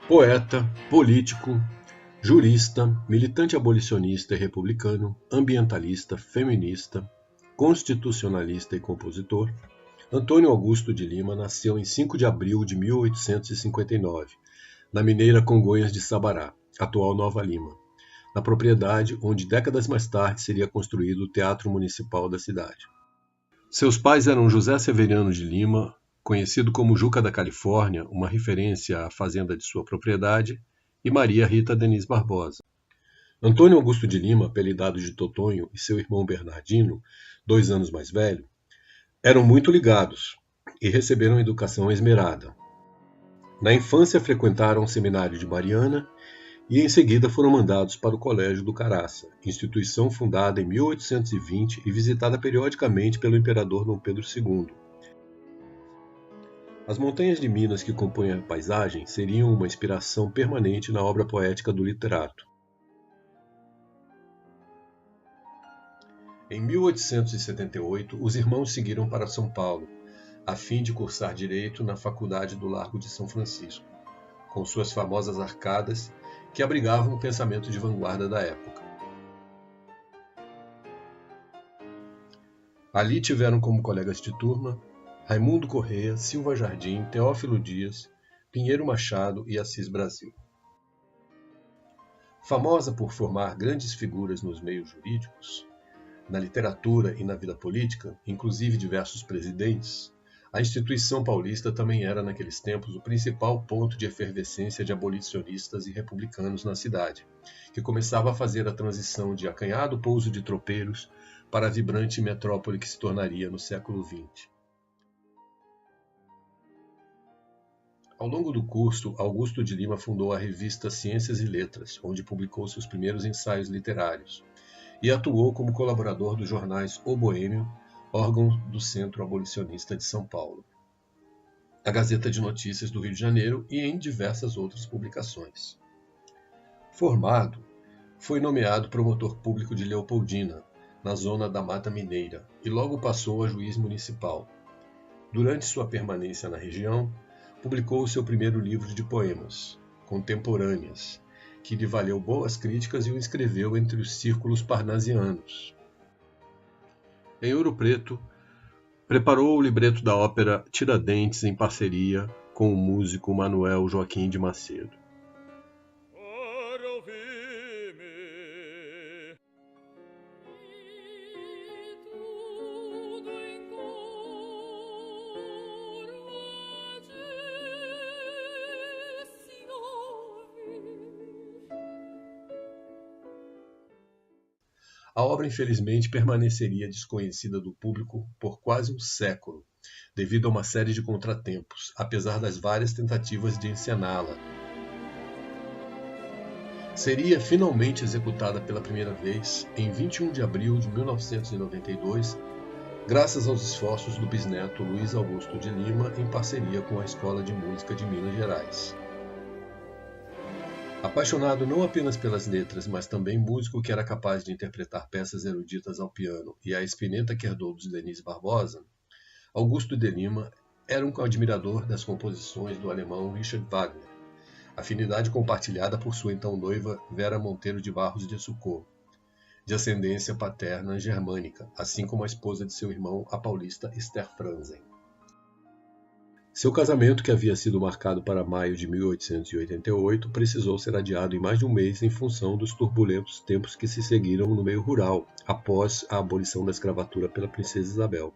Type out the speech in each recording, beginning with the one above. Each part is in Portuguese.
Poeta, político, jurista, militante abolicionista e republicano, ambientalista, feminista, constitucionalista e compositor, Antônio Augusto de Lima nasceu em 5 de abril de 1859, na mineira Congonhas de Sabará, atual Nova Lima, na propriedade onde décadas mais tarde seria construído o Teatro Municipal da cidade. Seus pais eram José Severiano de Lima, conhecido como Juca da Califórnia, uma referência à fazenda de sua propriedade, e Maria Rita Denise Barbosa. Antônio Augusto de Lima, apelidado de Totonho, e seu irmão Bernardino, 2 anos mais velho, eram muito ligados e receberam educação esmerada. Na infância frequentaram o seminário de Mariana e em seguida foram mandados para o Colégio do Caraça, instituição fundada em 1820 e visitada periodicamente pelo imperador Dom Pedro II. As montanhas de Minas que compõem a paisagem seriam uma inspiração permanente na obra poética do literato. Em 1878, os irmãos seguiram para São Paulo, a fim de cursar Direito na Faculdade do Largo de São Francisco, com suas famosas arcadas que abrigavam o pensamento de vanguarda da época. Ali tiveram como colegas de turma Raimundo Corrêa, Silva Jardim, Teófilo Dias, Pinheiro Machado e Assis Brasil. Famosa por formar grandes figuras nos meios jurídicos, na literatura e na vida política, inclusive diversos presidentes, a instituição paulista também era, naqueles tempos, o principal ponto de efervescência de abolicionistas e republicanos na cidade, que começava a fazer a transição de acanhado pouso de tropeiros para a vibrante metrópole que se tornaria no século XX. Ao longo do curso, Augusto de Lima fundou a revista Ciências e Letras, onde publicou seus primeiros ensaios literários, e atuou como colaborador dos jornais O Boêmio, órgão do Centro Abolicionista de São Paulo, a Gazeta de Notícias do Rio de Janeiro e em diversas outras publicações. Formado, foi nomeado promotor público de Leopoldina, na zona da Mata Mineira, e logo passou a juiz municipal. Durante sua permanência na região, publicou seu primeiro livro de poemas, Contemporâneas, que lhe valeu boas críticas e o inscreveu entre os círculos parnasianos. Em Ouro Preto, preparou o libreto da ópera Tiradentes em parceria com o músico Manuel Joaquim de Macedo. A obra, infelizmente, permaneceria desconhecida do público por quase um século, devido a uma série de contratempos, apesar das várias tentativas de encená-la. Seria finalmente executada pela primeira vez em 21 de abril de 1992, graças aos esforços do bisneto Luiz Augusto de Lima em parceria com a Escola de Música de Minas Gerais. Apaixonado não apenas pelas letras, mas também músico que era capaz de interpretar peças eruditas ao piano e a espineta que herdou de Denise Barbosa, Augusto de Lima era um admirador das composições do alemão Richard Wagner, afinidade compartilhada por sua então noiva Vera Monteiro de Barros de Sucô, de ascendência paterna germânica, assim como a esposa de seu irmão, a paulista Esther Franzen. Seu casamento, que havia sido marcado para maio de 1888, precisou ser adiado em mais de um mês em função dos turbulentos tempos que se seguiram no meio rural, após a abolição da escravatura pela princesa Isabel.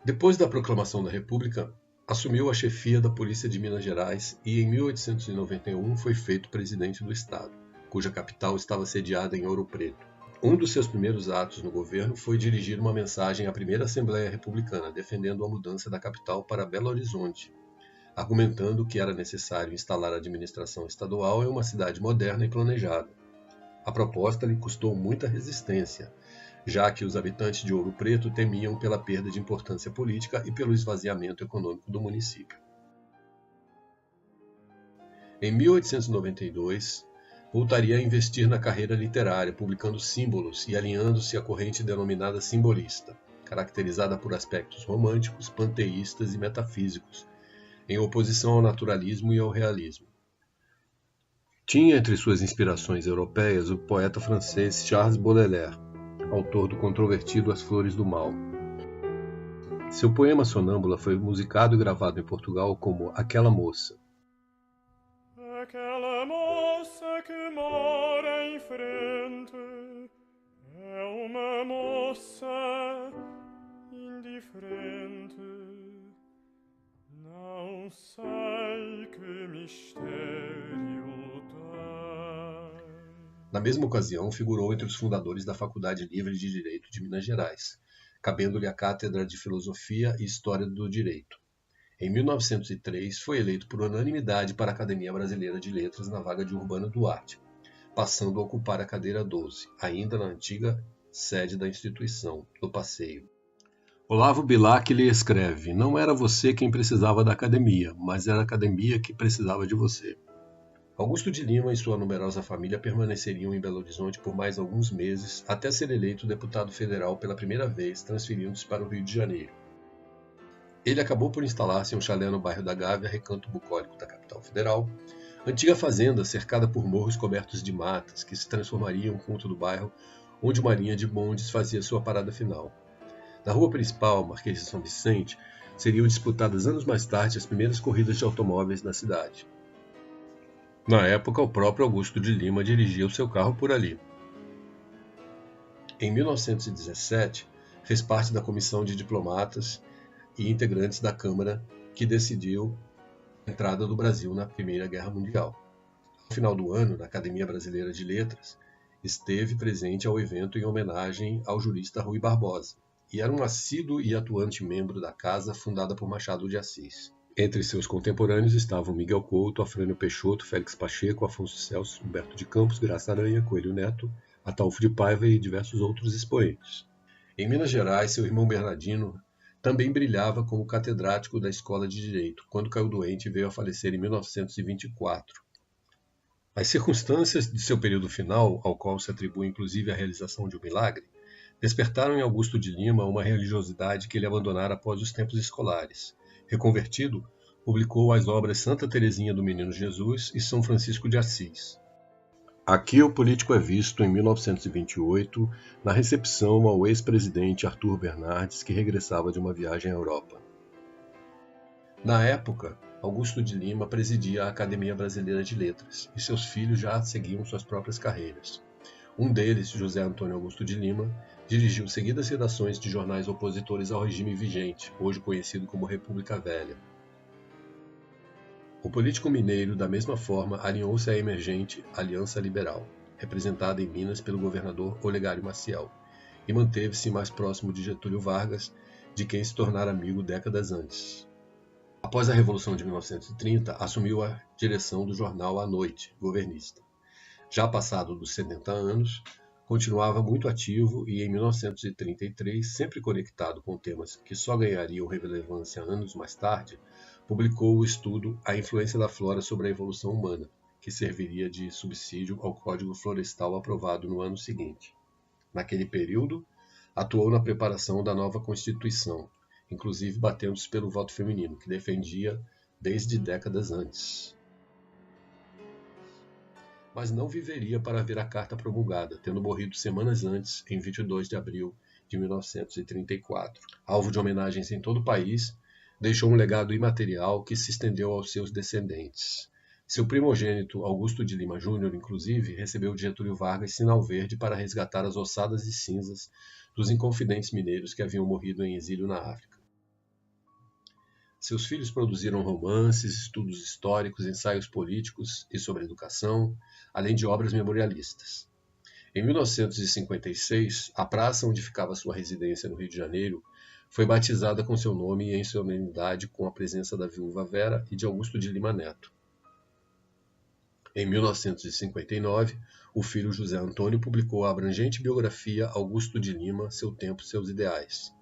Depois da proclamação da República, assumiu a chefia da Polícia de Minas Gerais e, em 1891, foi feito presidente do Estado, cuja capital estava sediada em Ouro Preto. Um dos seus primeiros atos no governo foi dirigir uma mensagem à primeira Assembleia Republicana, defendendo a mudança da capital para Belo Horizonte, argumentando que era necessário instalar a administração estadual em uma cidade moderna e planejada. A proposta lhe custou muita resistência, já que os habitantes de Ouro Preto temiam pela perda de importância política e pelo esvaziamento econômico do município. Em 1892, voltaria a investir na carreira literária, publicando símbolos e alinhando-se à corrente denominada simbolista, caracterizada por aspectos românticos, panteístas e metafísicos, em oposição ao naturalismo e ao realismo. Tinha entre suas inspirações europeias o poeta francês Charles Baudelaire, autor do controvertido As Flores do Mal. Seu poema Sonâmbula foi musicado e gravado em Portugal como Aquela Moça. Aquela moça que mora em frente é uma moça indiferente. Não sei que mistério tem. Na mesma ocasião, figurou entre os fundadores da Faculdade Livre de Direito de Minas Gerais, cabendo-lhe a cátedra de Filosofia e História do Direito. Em 1903, foi eleito por unanimidade para a Academia Brasileira de Letras na vaga de Urbano Duarte, passando a ocupar a cadeira 12, ainda na antiga sede da instituição, no Passeio. Olavo Bilac lhe escreve: não era você quem precisava da academia, mas era a academia que precisava de você. Augusto de Lima e sua numerosa família permaneceriam em Belo Horizonte por mais alguns meses, até ser eleito deputado federal pela primeira vez, transferindo-se para o Rio de Janeiro. Ele acabou por instalar-se em um chalé no bairro da Gávea, recanto bucólico da capital federal, antiga fazenda cercada por morros cobertos de matas, que se transformaria em um ponto do bairro, onde uma linha de bondes fazia sua parada final. Na rua principal, Marquês de São Vicente, seriam disputadas anos mais tarde as primeiras corridas de automóveis na cidade. Na época, o próprio Augusto de Lima dirigia o seu carro por ali. Em 1917, fez parte da comissão de diplomatas e integrantes da Câmara que decidiu a entrada do Brasil na Primeira Guerra Mundial. No final do ano, na Academia Brasileira de Letras, esteve presente ao evento em homenagem ao jurista Rui Barbosa, e era um assíduo e atuante membro da casa fundada por Machado de Assis. Entre seus contemporâneos estavam Miguel Couto, Afrânio Peixoto, Félix Pacheco, Afonso Celso, Humberto de Campos, Graça Aranha, Coelho Neto, Ataúfo de Paiva e diversos outros expoentes. Em Minas Gerais, seu irmão Bernardino também brilhava como catedrático da Escola de Direito, quando caiu doente e veio a falecer em 1924. As circunstâncias de seu período final, ao qual se atribui inclusive a realização de um milagre, despertaram em Augusto de Lima uma religiosidade que ele abandonara após os tempos escolares. Reconvertido, publicou as obras Santa Teresinha do Menino Jesus e São Francisco de Assis. Aqui o político é visto, em 1928, na recepção ao ex-presidente Arthur Bernardes, que regressava de uma viagem à Europa. Na época, Augusto de Lima presidia a Academia Brasileira de Letras, e seus filhos já seguiam suas próprias carreiras. Um deles, José Antônio Augusto de Lima, dirigiu seguidas redações de jornais opositores ao regime vigente, hoje conhecido como República Velha. O político mineiro, da mesma forma, alinhou-se à emergente Aliança Liberal, representada em Minas pelo governador Olegário Maciel, e manteve-se mais próximo de Getúlio Vargas, de quem se tornara amigo décadas antes. Após a Revolução de 1930, assumiu a direção do jornal A Noite, governista. Já passado dos 70 anos, continuava muito ativo e, em 1933, sempre conectado com temas que só ganhariam relevância anos mais tarde, publicou o estudo A Influência da Flora sobre a Evolução Humana, que serviria de subsídio ao Código Florestal aprovado no ano seguinte. Naquele período, atuou na preparação da nova Constituição, inclusive batendo-se pelo voto feminino, que defendia desde décadas antes. Mas não viveria para ver a carta promulgada, tendo morrido semanas antes, em 22 de abril de 1934. Alvo de homenagens em todo o país, deixou um legado imaterial que se estendeu aos seus descendentes. Seu primogênito, Augusto de Lima Júnior, inclusive, recebeu de Getúlio Vargas sinal verde para resgatar as ossadas e cinzas dos inconfidentes mineiros que haviam morrido em exílio na África. Seus filhos produziram romances, estudos históricos, ensaios políticos e sobre educação, além de obras memorialistas. Em 1956, a praça onde ficava sua residência no Rio de Janeiro foi batizada com seu nome e em solenidade com a presença da viúva Vera e de Augusto de Lima Neto. Em 1959, o filho José Antônio publicou a abrangente biografia Augusto de Lima, Seu Tempo, Seus Ideais.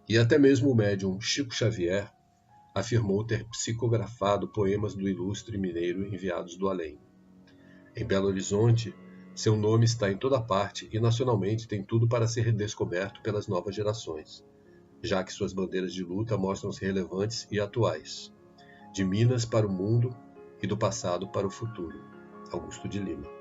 E até mesmo o médium Chico Xavier afirmou ter psicografado poemas do ilustre mineiro enviados do além. Em Belo Horizonte, seu nome está em toda parte e nacionalmente tem tudo para ser redescoberto pelas novas gerações, já que suas bandeiras de luta mostram-se relevantes e atuais. de Minas para o mundo e do passado para o futuro. Augusto de Lima.